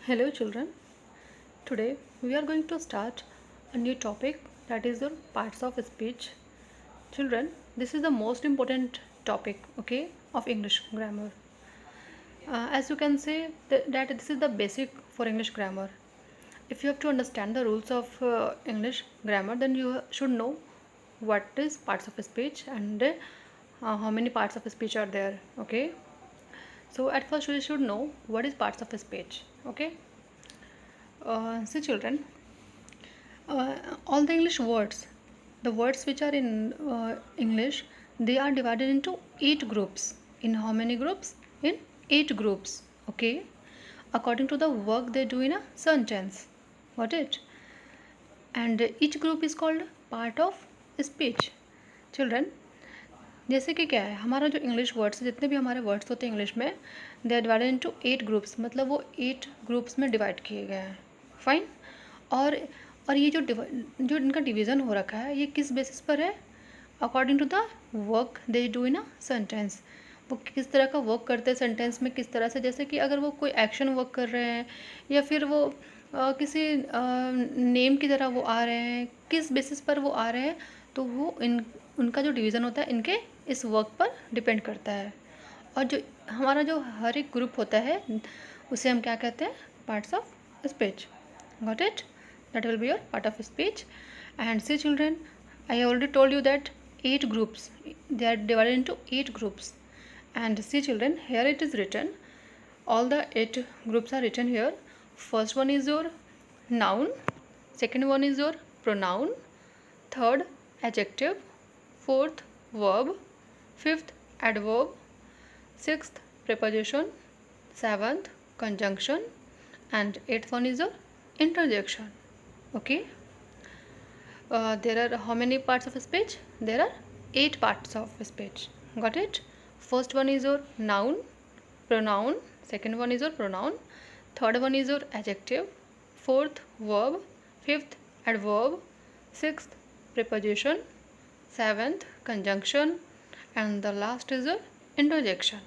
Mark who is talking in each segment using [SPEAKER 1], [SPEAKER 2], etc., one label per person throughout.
[SPEAKER 1] Hello, children. Today we are going to start a new topic that is the parts of speech. Children, this is the most important topic, okay, of English grammar. As you can say, that this is the basic for English grammar. If you have to understand the rules of English grammar, then you should know what is parts of speech and how many parts of speech are there, okay. So at first we should know what is parts of speech, okay. See, children, uh, all the English words, the words which are in English, they are divided into 8 groups. In how many groups? In 8 groups. Okay, according to the work they do in a sentence. Got it? And each group is called part of speech. Children, जैसे कि क्या है, हमारा जो English words, जितने भी हमारे words होते हैं इंग्लिश में, they are divided into 8 groups, मतलब वो 8 ग्रुप्स में डिवाइड किए गए हैं. फाइन. और ये जो इनका डिवीज़न हो रखा है, ये किस बेसिस पर है? According to the work they do in a sentence. वो किस तरह का वर्क करते हैं सेंटेंस में, किस तरह से, जैसे कि अगर वो कोई एक्शन वर्क कर रहे हैं या फिर वो किसी नेम की तरह वो आ रहे हैं, किस बेसिस पर वो आ रहे हैं, तो वो उनका जो डिवीज़न होता है इनके इस वर्क पर डिपेंड करता है. और जो हमारा जो हर एक ग्रुप होता है उसे हम क्या कहते हैं? Parts of speech. Got it? That will be your part of speech. And see, children, I already told you that 8 groups, they are divided into 8 groups. And see, children, here it is written, all the 8 groups are written here. First one is your noun, second one is your pronoun, third adjective, fourth verb, fifth adverb, sixth preposition, seventh conjunction, and eighth one is your interjection. Okay. There are how many parts of speech? There are 8 parts of speech. Got it? First one is your noun, pronoun, second one is your pronoun, third one is your adjective, fourth verb, fifth adverb, sixth preposition, seventh conjunction, and the last is your interjection.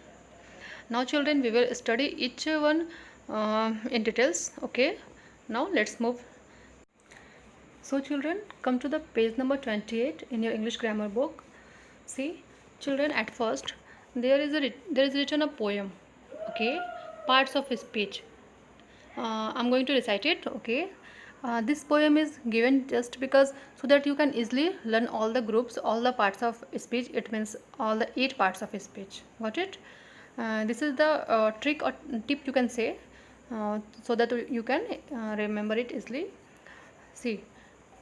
[SPEAKER 1] Now children, we will study each one in details. Okay. Now let's move. So children, come to the page number 28 in your English grammar book. See, children, at first there is written a poem. Okay, parts of speech. I'm going to recite it. Okay. This poem is given just because so that you can easily learn all the groups, all the parts of speech. It means all the 8 parts of speech. Got it? This is the trick or tip you can say, so that you can remember it easily. See,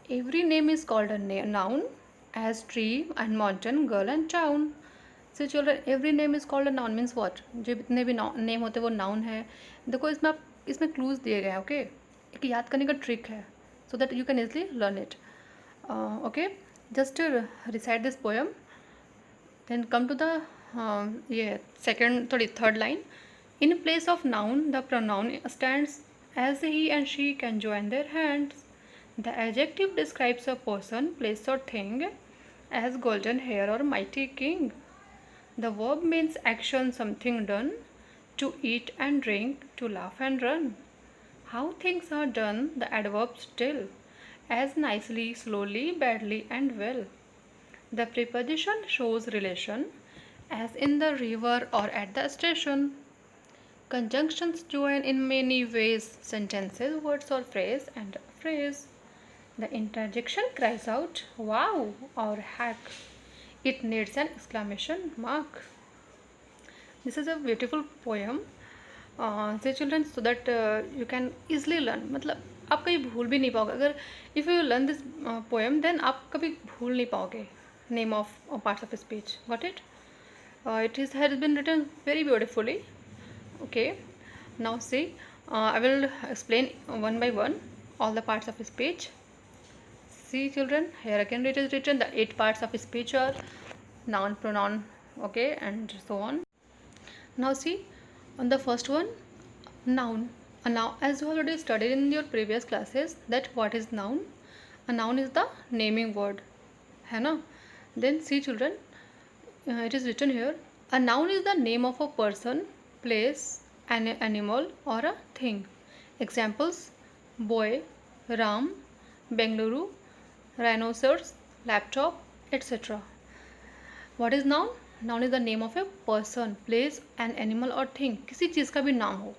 [SPEAKER 1] every name is called a noun, as tree and mountain, girl and town. So children, every name is called a noun means what? जो जितने भी name होते हैं वो noun है. देखो इसमें clues दिए गए हैं. ओके, एक याद करने का ट्रिक है, so that you can easily learn it. Okay, just recite this poem, then come to the ये third line. In place of noun, the pronoun stands as he and she can join their hands. The adjective describes a person, place or thing, as golden hair or mighty king. The verb means action, something done, to eat and drink, to laugh and run. How things are done, the adverbs tell, as nicely, slowly, badly and well. The preposition shows relation, as in the river or at the station. Conjunctions join in many ways sentences, words or phrase and phrase. The interjection cries out, wow or heck. It needs an exclamation mark. This is a beautiful poem. Say children, so that you can easily learn. मतलब आप कभी भूल भी नहीं पाओगे. अगर if you learn this poem, then आप कभी भूल नहीं पाओगे name of parts of speech. Got it? It has been written very beautifully. Okay. Now see, I will explain one by one all the parts of speech. See children, here again it is written the 8 parts of speech are noun, pronoun, okay, and so on. Now see, on the first one, noun. A noun, as you already studied in your previous classes, that what is noun? A noun is the naming word, है ना? Then see children, it is written here, a noun is the name of a person, place, an animal or a thing. Examples: boy, Ram, Bengaluru, rhinoceros, laptop, etc. What is noun? Noun is the name of a person, place, an animal or thing. किसी चीज़ का भी नाम हो.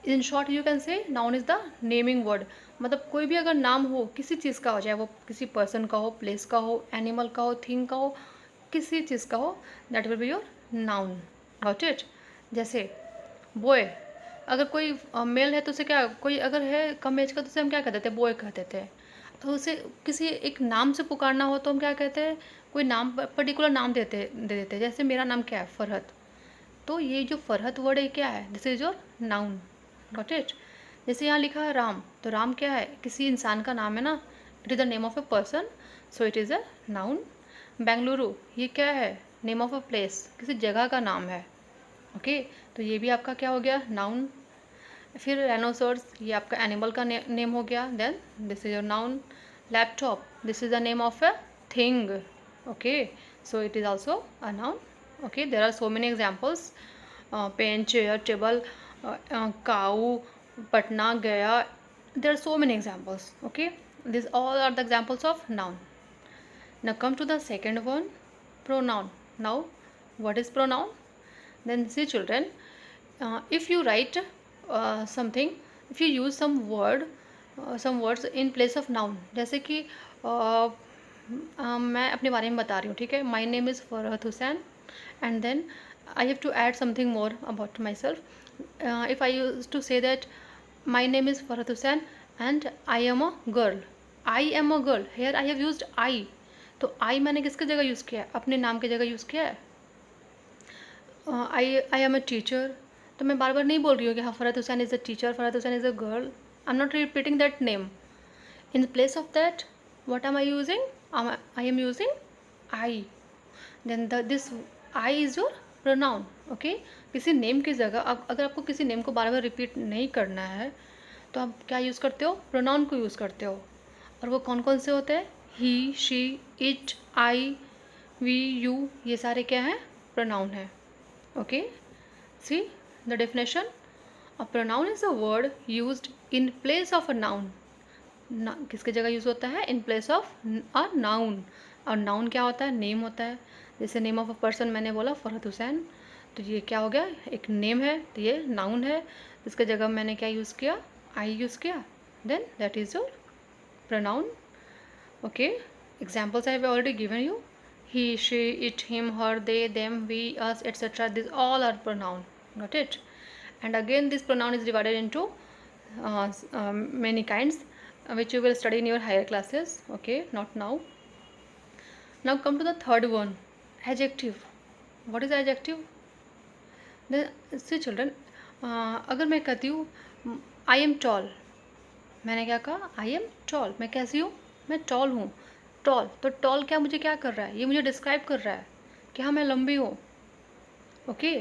[SPEAKER 1] In short you can say noun is the naming word. मतलब कोई भी अगर नाम हो किसी चीज़ का हो, चाहे वो किसी पर्सन का हो, प्लेस का हो, एनिमल का हो, थिंग का हो, किसी चीज़ का हो, that will be your noun. Got it? जैसे बॉय, अगर कोई मेल है तो उसे क्या, कोई अगर है कम एज का तो उसे हम क्या कहते थे? बॉय कहते थे. तो उसे किसी एक नाम से पुकारना हो तो हम क्या कहते हैं? कोई नाम, पर्टिकुलर नाम दे देते. जैसे मेरा नाम क्या है? फरहत. तो ये जो फरहत वर्ड है क्या है? This is your noun. Got it? जैसे यहाँ लिखा है राम, तो राम क्या है? किसी इंसान का नाम है ना. It is the name of a person, so it is a noun. Bengaluru, ये क्या है? नेम ऑफ अ प्लेस, किसी जगह का नाम है. ओके तो ये भी आपका क्या हो गया? नाउन. फिर राइनोसोर्स, ये आपका एनिमल का नेम हो गया. Then this is your noun. Laptop, this is the name of a thing. Okay so it is also a noun. Okay there are so many examples. Pen, chair, table, cow, Patna, Gaya. There are so many examples. Okay this all are the examples of noun. Now come to the second one, pronoun. Now what is pronoun? Then see children, if you write something, if you use some words in place of noun. जैसे कि मैं अपने बारे में बता रही हूँ, ठीक है. My name is Farhat Hussain and then I have to add something more about myself. If I use to say that my name is Farhat Hussain and I am a girl. I am a girl, here I have used I. तो I मैंने किसकी जगह use किया है? अपने नाम की जगह यूज़ किया है. आई एम अ टीचर, तो मैं बार बार नहीं बोल रही हूँ कि हाँ Farhat Hussain is a teacher, Farhat Hussain is a girl. I am not repeating that name. In place of that what am I using? I am using I. Then this I is your pronoun. Okay, किसी name की जगह अगर आपको किसी name को बार बार repeat नहीं करना है तो आप क्या यूज़ करते हो? प्रोनाउन को यूज़ करते हो. और वो कौन कौन से होते हैं? He, she, it, I, we, you, ये सारे क्या हैं? प्रोनाउन है. Okay see the definition. A pronoun is a word used in place of a noun. किसके जगह यूज़ होता है? In place of a noun. और नाउन क्या होता है? नेम होता है. जैसे नेम ऑफ अ पर्सन मैंने बोला फरहत हुसैन, तो ये क्या हो गया? एक नेम है, तो ये नाउन है. इसके जगह मैंने क्या यूज़ किया? आई यूज़ किया. Then that is your pronoun. Okay examples I have already given you. he, she, it, him, her, they, them, we, us, etc. These all are pronoun. Got it? And again this pronoun is divided into many kinds, which you will study in your higher classes. Okay, not now. Now come to the third one, adjective. What is adjective? Then see children, अगर मैं कहती हूँ I am tall, मैंने क्या कहा? I am tall. मैं कैसी हूँ? मैं tall हूँ. टॉल, तो टॉल क्या मुझे क्या कर रहा है? ये मुझे डिस्क्राइब कर रहा है कि हाँ मैं लंबी हूँ. ओके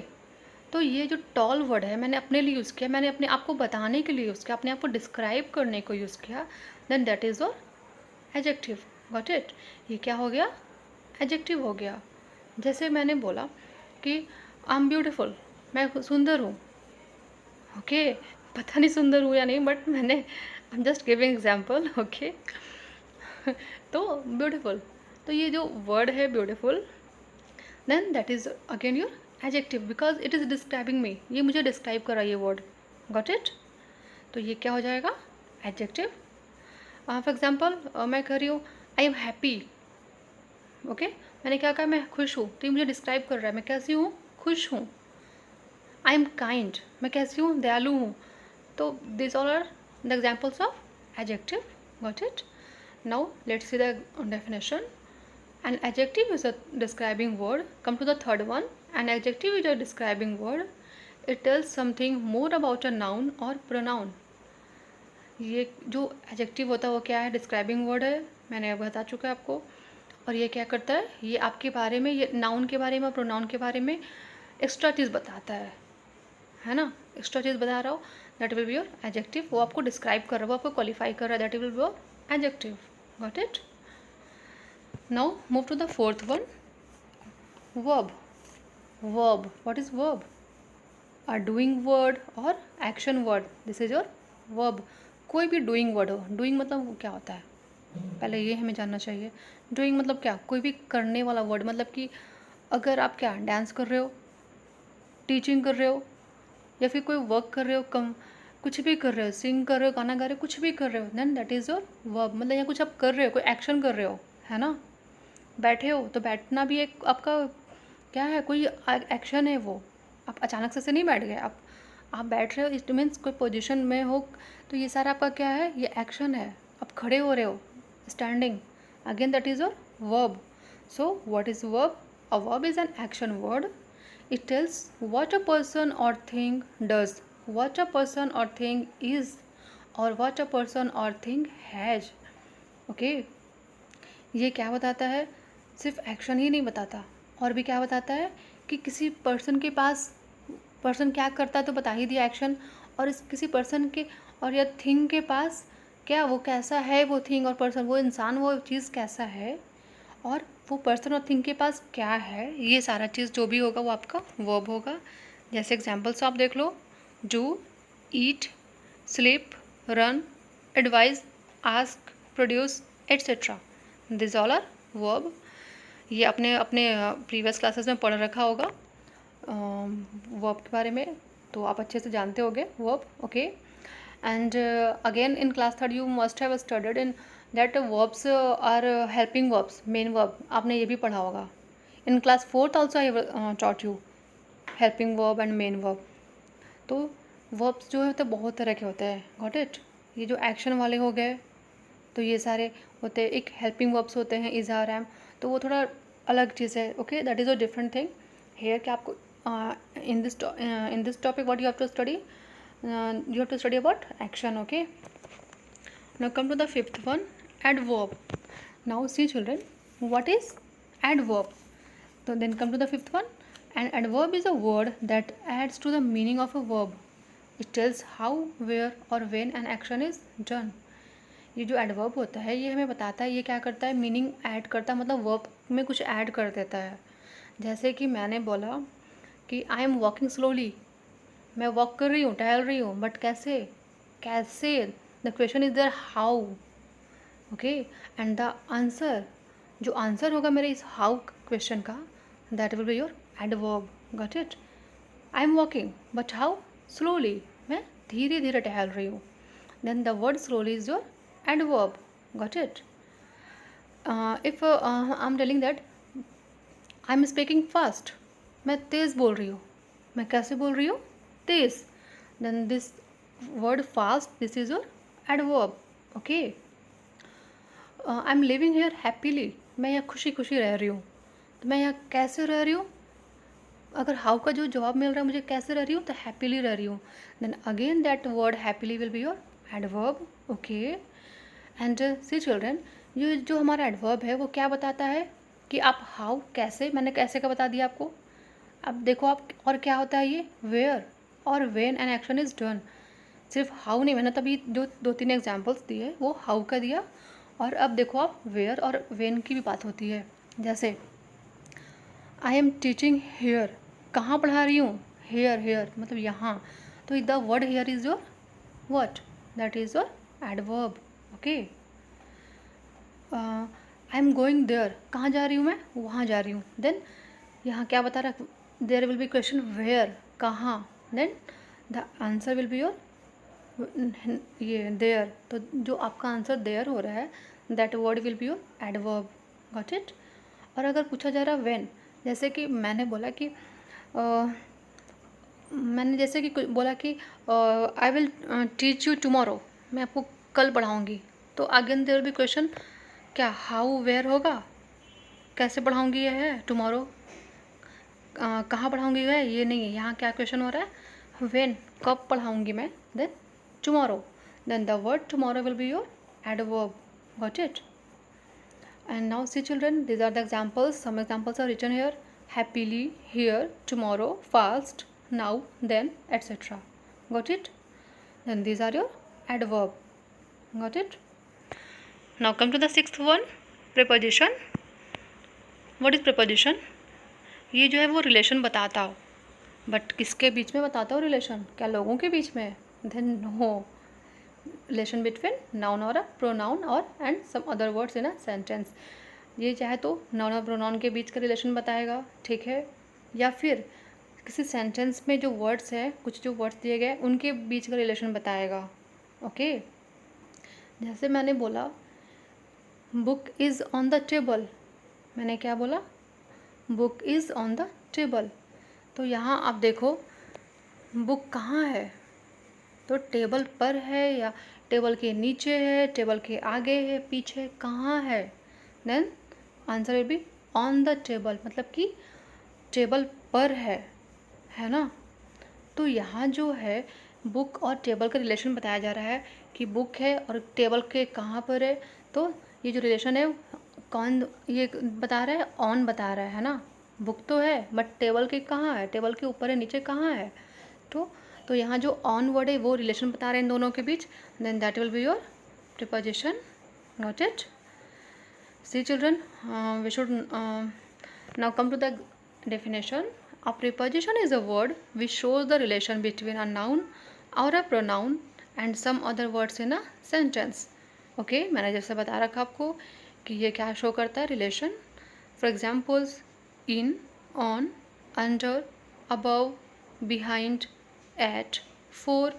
[SPEAKER 1] तो ये जो टॉल वर्ड है मैंने अपने लिए यूज़ किया, मैंने अपने आप को बताने के लिए यूज़ किया, अपने आप को डिस्क्राइब करने को यूज़ किया. Then that is your adjective. Got it? ये क्या हो गया? एडजेक्टिव हो गया. जैसे मैंने बोला कि आई एम ब्यूटिफुल, मैं सुंदर हूँ. ओके पता नहीं सुंदर हूँ या नहीं, बट मैंने I am just giving example. Okay तो ब्यूटीफुल, तो ये जो वर्ड है beautiful, then that is again your adjective because it is describing me. ये मुझे डिस्क्राइब कर रहा है ये वर्ड. Got it? तो ये क्या हो जाएगा? एडजेक्टिव. फॉर एग्जाम्पल मैं कह रही हूँ आई एम हैप्पी. ओके मैंने क्या कहा? मैं खुश हूँ. तो ये मुझे डिस्क्राइब कर रहा है मैं कैसी हूँ? खुश हूँ. आई एम काइंड, मैं कैसी हूँ? दयालु हूँ. तो this all are the examples of adjective. Got it? Now let's see the definition. An adjective is a describing word. Come to the third one. An adjective is a describing word. It tells something more about a noun or pronoun. ये जो adjective होता है वो क्या है? describing word है, मैंने बता चुका है आपको. और ये क्या करता है? ये आपके बारे में, ये noun के बारे में, pronoun के बारे में एक्स्ट्रा चीज़ बताता है ना? एक्स्ट्रा चीज़ बता रहा हो, that will be your adjective. वो आपको डिस्क्राइब कर रहा है, वो आपको क्वालिफाई कर रहा है, that will be your adjective. Got it? Now move to the fourth one, verb. Verb. What is verb? A doing word or action word. This is your verb कोई भी डूइंग वर्ड हो, doing मतलब वो क्या होता है, पहले ये हमें जानना चाहिए। डूइंग मतलब क्या, कोई भी करने वाला वर्ड, मतलब कि अगर आप क्या डांस कर रहे हो, टीचिंग कर रहे हो, या फिर कोई वर्क कर रहे हो, कम कुछ भी कर रहे हो, सिंग कर रहे हो, गाना गा रहे हो, कुछ भी कर रहे हो, then that is your verb. मतलब यहाँ कुछ आप कर रहे हो, कोई एक्शन कर रहे हो, है ना। बैठे हो तो बैठना भी एक आपका क्या है, कोई एक्शन है वो। आप अचानक से नहीं बैठ गए, आप बैठ रहे हो, इट मीन्स कोई पोजीशन में हो, तो ये सारा आपका क्या है, ये एक्शन है। आप खड़े हो रहे हो, standing, again that is your verb. So what is verb? A verb is an action word. It tells what a person or thing does, what a person or thing is, or what a person or thing has. Okay? ये क्या बताता है? सिर्फ action ही नहीं बताता, और भी क्या बताता है कि किसी पर्सन के पास, पर्सन क्या करता है तो बता ही दिया एक्शन, और इस किसी पर्सन के और या थिंग के पास क्या, वो कैसा है, वो थिंग और पर्सन, वो इंसान, वो चीज़ कैसा है, और वो पर्सन और थिंग के पास क्या है, ये सारा चीज़ जो भी होगा वो आपका वर्ब होगा। जैसे एग्जांपल्स आप देख लो, do, eat, sleep, run, advise, ask, produce, etcetera, this all are verb. ये अपने अपने प्रीवियस क्लासेस में पढ़ रखा होगा वर्ब के बारे में, तो आप अच्छे से जानते होगे verb. Okay, and again in class third you must have studied in that verbs are helping verbs, main verb, आपने ये भी पढ़ा होगा। In class fourth also I taught you helping verb and main verb. तो verbs जो होते हैं बहुत तरह के होते हैं, गॉट इट। ये जो एक्शन वाले हो गए तो ये सारे होते हैं, एक हेल्पिंग वर्ब्स होते हैं, इज़ आर एम, तो वो थोड़ा अलग चीज़ है। Okay, that is a different thing here. कि आपको in this topic what you have to study, you have to study about action. Okay, now come to the fifth one, adverb. Now see children, what is adverb? So then come to the fifth one. An adverb is a word that adds to the meaning of a verb. It tells how, where or when an action is done. ये जो adverb होता है ये हमें बताता है, ये क्या करता है, मीनिंग ऐड करता है, मतलब वर्ब में कुछ ऐड कर देता है। जैसे कि मैंने बोला कि आई एम वॉकिंग स्लोली, मैं वॉक कर रही हूँ, टहल रही हूँ, बट कैसे, कैसे, the question is there how. Okay, and the answer, जो आंसर होगा मेरे इस हाउ क्वेश्चन का, that will be your adverb. Got it? I am walking but how, slowly, मैं धीरे धीरे टहल रही हूँ, then the word slowly is your adverb. Got it? If I am telling that I am speaking fast, मैं तेज़ बोल रही हूँ, मैं कैसे बोल रही हूँ, तेज, then this word fast, this is your adverb. Okay, I'm living here happily, मैं यहाँ खुशी खुशी रह रही हूँ, तो मैं यहाँ कैसे रह रही हूँ, अगर हाउ का जो जवाब मिल रहा है मुझे कैसे रह रही हूँ, तो हैप्पीली रह रही हूँ, then again that word happily will be your adverb. Okay, and see children, ये जो हमारा adverb है वो क्या बताता है कि आप हाउ, कैसे, मैंने कैसे का बता दिया आपको। अब देखो आप, और क्या होता है ये, वेयर और when an action is done. सिर्फ हाउ नहीं, मैंने तभी जो 2-3 एग्जांपल्स दिए वो हाउ का दिया, और अब देखो आप वेयर और वेन की भी बात होती है। जैसे आई एम टीचिंग हेयर, कहाँ पढ़ा रही हूँ, हेयर, हेयर मतलब यहाँ, तो the word here is your what, that is your adverb. Okay, I am going there, कहाँ जा रही हूँ मैं, वहाँ जा रही हूँ, देन यहाँ क्या बता रहा, there will be question where, कहाँ, then the answer will be your ये देयर, तो जो आपका आंसर देयर हो रहा है that word will be your adverb. Got it? और अगर पूछा जा रहा है व्हेन, जैसे कि मैंने बोला कि मैंने जैसे कि बोला कि I will teach you tomorrow, मैं आपको कल पढ़ाऊँगी, तो again there will be question, क्या हाउ, वेयर होगा, कैसे पढ़ाऊँगी ये है, टुमारो कहाँ पढ़ाऊँगी है, ये नहीं है, यहाँ क्या क्वेश्चन हो रहा है, व्हेन, कब पढ़ाऊँगी मैं, then tomorrow, then the word tomorrow will be your adverb. Got it? And now see children, these are the examples, some examples are written here, happily, here, tomorrow, fast, now, then, etc. Got it? Then these are your adverb. Got it? Now come to the sixth one, preposition. What is preposition? ये जो है वो relation बताता हो, but किसके बीच में बताता हो रिलेशन, क्या लोगों के बीच में, then no, relation between noun और अ प्रोनाउन और and some other words in a sentence. ये चाहे तो नाउन और प्रोनाउन के बीच का रिलेशन बताएगा, ठीक है, या फिर किसी सेंटेंस में जो वर्ड्स हैं, कुछ जो वर्ड्स दिए गए उनके बीच का रिलेशन बताएगा। ओके, जैसे मैंने बोला book is on the table, मैंने क्या बोला, book is on the table. तो यहाँ आप देखो बुक कहाँ है, तो टेबल पर है या टेबल के नीचे है, टेबल के आगे है, पीछे, कहाँ है? Then answer will be on the table, मतलब कि टेबल पर है ना। तो यहाँ जो है बुक और टेबल का रिलेशन बताया जा रहा है कि बुक है और टेबल के कहाँ पर है। तो ये जो रिलेशन है कौन ये बता रहा है, ऑन बता रहा है ना। बुक तो है बट टेबल के कहाँ है, टेबल के ऊपर है, नीचे कहाँ है। तो यहाँ जो ऑन वर्ड है वो रिलेशन बता रहे हैं इन दोनों के बीच। Then that will be your preposition. Note it. See children, we should now come to the definition. A preposition is a word which shows the relation between a noun or a pronoun and some other words in a sentence. Okay, मैंने जैसे बता रखा आपको कि ये क्या show करता है, relation. For examples in, on, under, above, behind, at, for,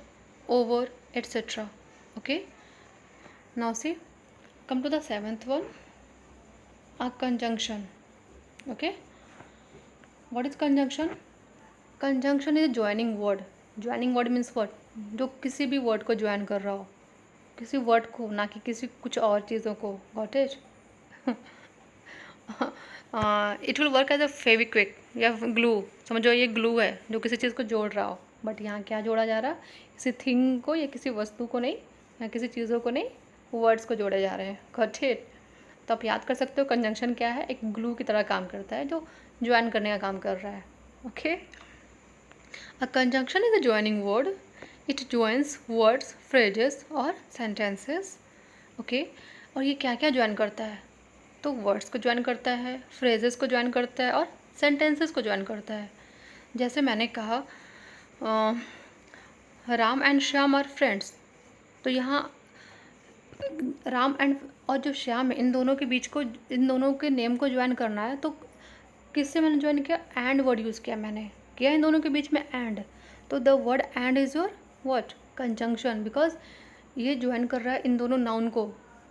[SPEAKER 1] over, etc. Okay, now see, come to the seventh one, a conjunction. Okay, what is conjunction? Conjunction is a joining word. Joining word means what? जो किसी भी word को join कर रहा हो, किसी word को, ना कि किसी कुछ और चीज़ों को। Got it? It will work as a Fevikwik या ग्लू। समझो ये ग्लू है जो किसी चीज़ को जोड़ रहा हो, बट यहाँ क्या जोड़ा जा रहा है, किसी थिंग को या किसी वस्तु को नहीं, या किसी चीज़ों को नहीं, वर्ड्स को जोड़े जा रहे हैं। Got it? तो आप याद कर सकते हो कंजंक्शन क्या है, एक ग्लू की तरह काम करता है जो ज्वाइन करने का काम कर रहा है। Okay, a conjunction is a joining word, it joins words, phrases और सेंटेंसेस। ओके, और ये क्या क्या ज्वाइन करता है, तो वर्ड्स को ज्वाइन करता है, फ्रेजेस को ज्वाइन करता है और सेंटेंसेस को ज्वाइन करता है। जैसे मैंने कहा Ram and Shyam are friends, तो यहाँ राम एंड और जो श्याम है, इन दोनों के बीच को, इन दोनों के नेम को ज्वाइन करना है। तो किससे मैंने ज्वाइन किया, एंड वर्ड यूज़ किया, मैंने किया इन दोनों के बीच में एंड। तो the word and is your what, conjunction, because ये ज्वाइन कर रहा है इन दोनों नाउन को,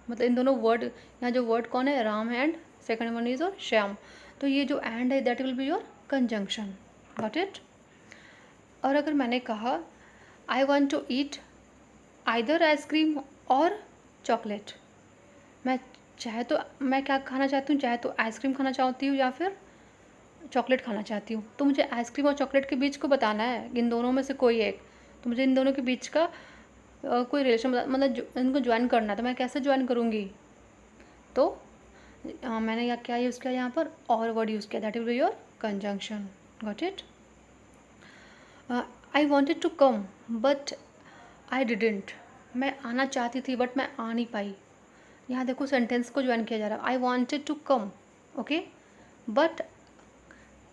[SPEAKER 1] मतलब इन दोनों वर्ड। यहाँ जो वर्ड कौन है, Ram and second one is your Shyam. तो ये जो एंड है that will be your conjunction. Got it? और अगर मैंने कहा I want to eat either ice cream और चॉकलेट, मैं चाहे तो मैं क्या खाना चाहती हूँ, चाहे तो आइसक्रीम खाना चाहती हूँ या फिर चॉकलेट खाना चाहती हूँ। तो मुझे आइसक्रीम और चॉकलेट के बीच को बताना है, इन दोनों में से कोई एक। तो मुझे इन दोनों के बीच का कोई रिलेशन मतलब इनको ज्वाइन करना है, तो मैं कैसे ज्वाइन करूँगी। तो मैंने क्या यूज़ किया यहाँ पर, और वर्ड यूज़ किया, that will be your conjunction. Got it? I wanted to come but I didn't, मैं आना चाहती थी बट मैं आ नहीं पाई। यहाँ देखो सेंटेंस को ज्वाइन किया जा रहा है, I wanted to come, okay, but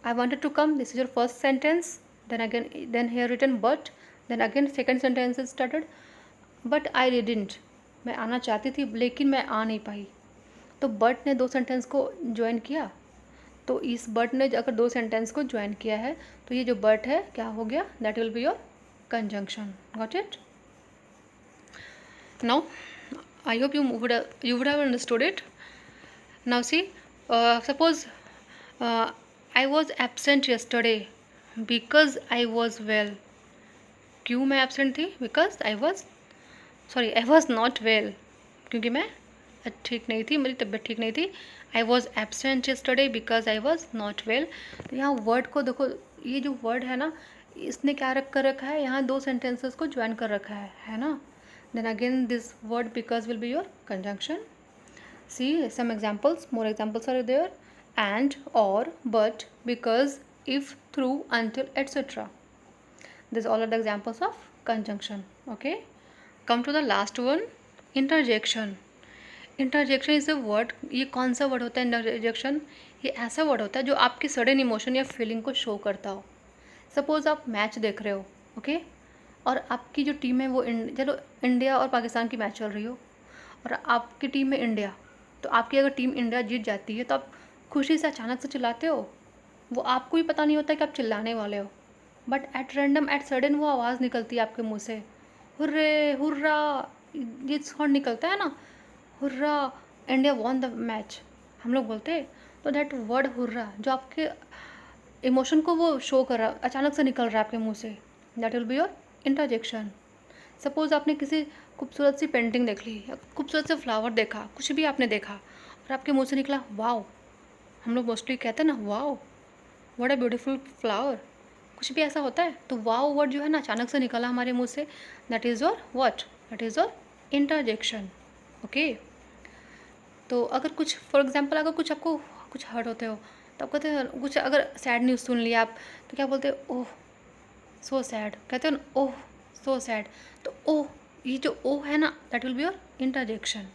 [SPEAKER 1] I wanted to come, this is your first sentence, then here written but, then again second sentence is started, but I didn't, मैं आना चाहती थी लेकिन मैं आ नहीं पाई। तो but ने दो सेंटेंस को ज्वाइन किया, तो इस but ने अगर दो सेंटेंस को ज्वाइन किया है तो ये जो but है क्या हो गया, that will be your conjunction. Got it? Now I hope you would have understood it. Now see, suppose I was absent yesterday because I was well. क्यों मैं absent थी, because I was not well, क्योंकि मैं ठीक नहीं थी, मेरी तबीयत ठीक नहीं थी। I was absent yesterday because I was not well. तो यहाँ वर्ड को देखो, ये जो वर्ड है ना, इसने क्या रखा है, यहाँ दो सेंटेंसेस को ज्वाइन कर रखा है ना। Then again this word because will be your conjunction. See some examples, more examples are there. And, or, but, because, if, through, until, etc. These all are the examples of conjunction. Okay, come to the last one, interjection. Interjection is a word, ये कौन सा word होता है interjection? ये ऐसा word होता है जो आपकी सडन इमोशन या फीलिंग को शो करता हो। सपोज आप मैच देख रहे हो, ओके, और आपकी जो टीम है वो चलो इंडिया और पाकिस्तान की मैच चल रही हो और आपकी टीम में इंडिया, तो आपकी अगर टीम इंडिया जीत जाती है तो आप खुशी से अचानक से चिल्लाते हो, वो आपको भी पता नहीं होता कि आप चिल्लाने वाले हो, but at random at sudden वो आवाज़ निकलती है आपके मुंह से, हुर्रे हुर्रा, ये साउंड निकलता है ना, hurrah, India won the match, हम लोग बोलते हैं। तो दैट वर्ड हुर्रा जो आपके इमोशन को वो शो कर रहा, अचानक से निकल रहा है आपके मुंह से, that will be your interjection. Suppose आपने किसी खूबसूरत सी पेंटिंग देख ली या खूबसूरत से फ्लावर देखा, कुछ भी आपने देखा और आपके मुंह से निकला वाओ, हम लोग मोस्टली कहते हैं ना wow, what a beautiful flower, कुछ भी ऐसा होता है तो वाओ वर्ड जो है ना अचानक से निकला हमारे मुंह से, that is your what, that is your interjection. Okay, तो अगर कुछ फॉर एग्जांपल अगर कुछ आपको कुछ हर्ट होते हो तो आप कहते हैं कुछ, अगर सैड न्यूज़ सुन लिया आप तो क्या बोलते हो, ओह सो सैड, कहते हो ना ओह सो सैड, तो ओह, ये जो ओह है ना that will be your interjection.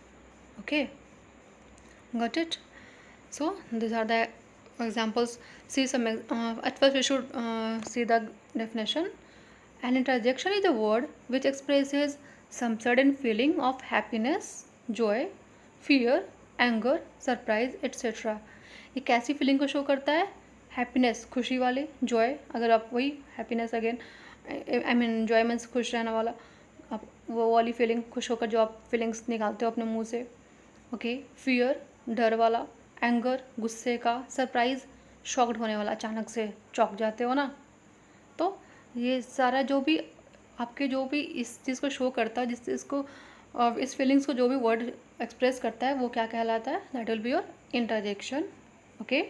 [SPEAKER 1] Okay, got it? So these are the examples. See some. At first, we should see the definition. An interjection is a word which expresses some sudden feeling of happiness, joy, fear, anger, surprise, etc. ये कैसी feeling को show करता है? Happiness, खुशी वाली, Joy, अगर आप वही happiness again, I mean Joy means खुश रहने वाला, आप वो वाली फीलिंग, खुश होकर जो आप फीलिंग्स निकालते हो अपने मुंह से। ओके, फियर, डर वाला, एंगर, गुस्से का, सरप्राइज़, शॉक्ड होने वाला, अचानक से चौंक जाते हो ना। तो ये सारा जो भी आपके जो भी इस चीज़ को शो करता है, जिस चीज़ को इस फीलिंग्स को जो भी वर्ड एक्सप्रेस करता है वो क्या कहलाता है? That will be your interjection. Okay,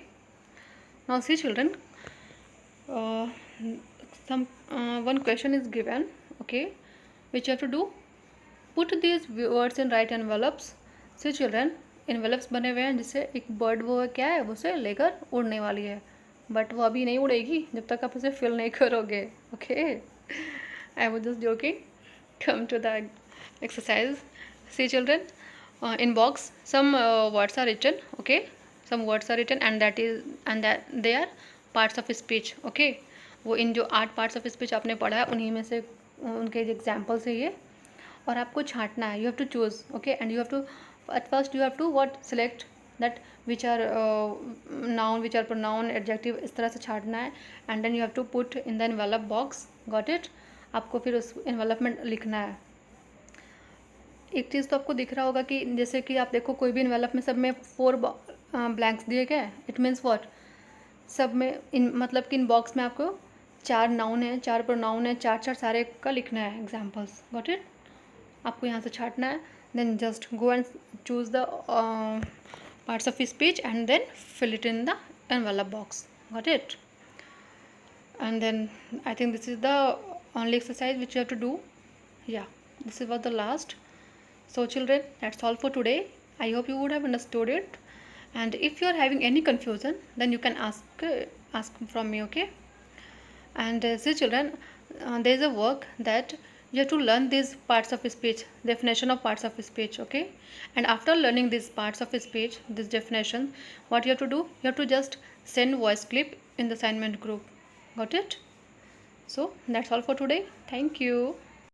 [SPEAKER 1] now see children, some one question is given, okay, which you have to do, put these words in right envelopes. See children, envelopes बने हुए हैं जिससे एक बर्ड वो क्या है वो उसे लेकर उड़ने वाली है, बट वो अभी नहीं उड़ेगी जब तक आप उसे फिल नहीं करोगे। Okay, I was just joking. Come to the exercise. See children, in box some words are written, okay, some words are written and that they are parts of speech. Okay, वो इन जो 8 parts of speech आपने पढ़ा है उन्हीं में से उनके examples है ये, और आपको छांटना है, you have to choose. Okay, and you have to at first you have to what select that which are noun, which are pronoun, adjective, इस तरह से छांटना है, and then you have to put in the envelope box. Got it? आपको फिर उस envelope में लिखना है। एक चीज़ तो आपको दिख रहा होगा कि जैसे कि आप देखो कोई भी एनवेलप में सब में 4 ब्लैंक्स दिए गए, इट मीन्स व्हाट, सब में इन मतलब कि इन बॉक्स में आपको 4 नाउन है, 4 प्रोनाउन है, 4 सारे का लिखना है एग्जाम्पल्स। Got it? आपको यहाँ से छाटना है, then just go and choose the parts of speech and then fill it in the envelope box. Got it? And then I think this is the only exercise which you have to do. Yeah, this was the last. So children, that's all for today. I hope you would have understood it, and if you are having any confusion then you can ask from me. Okay, and see children, there is a work that you have to learn these parts of speech, definition of parts of speech. Okay, and after learning these parts of speech, this definition, what you have to do, you have to just send voice clip in the assignment group. Got it? So that's all for today. Thank you.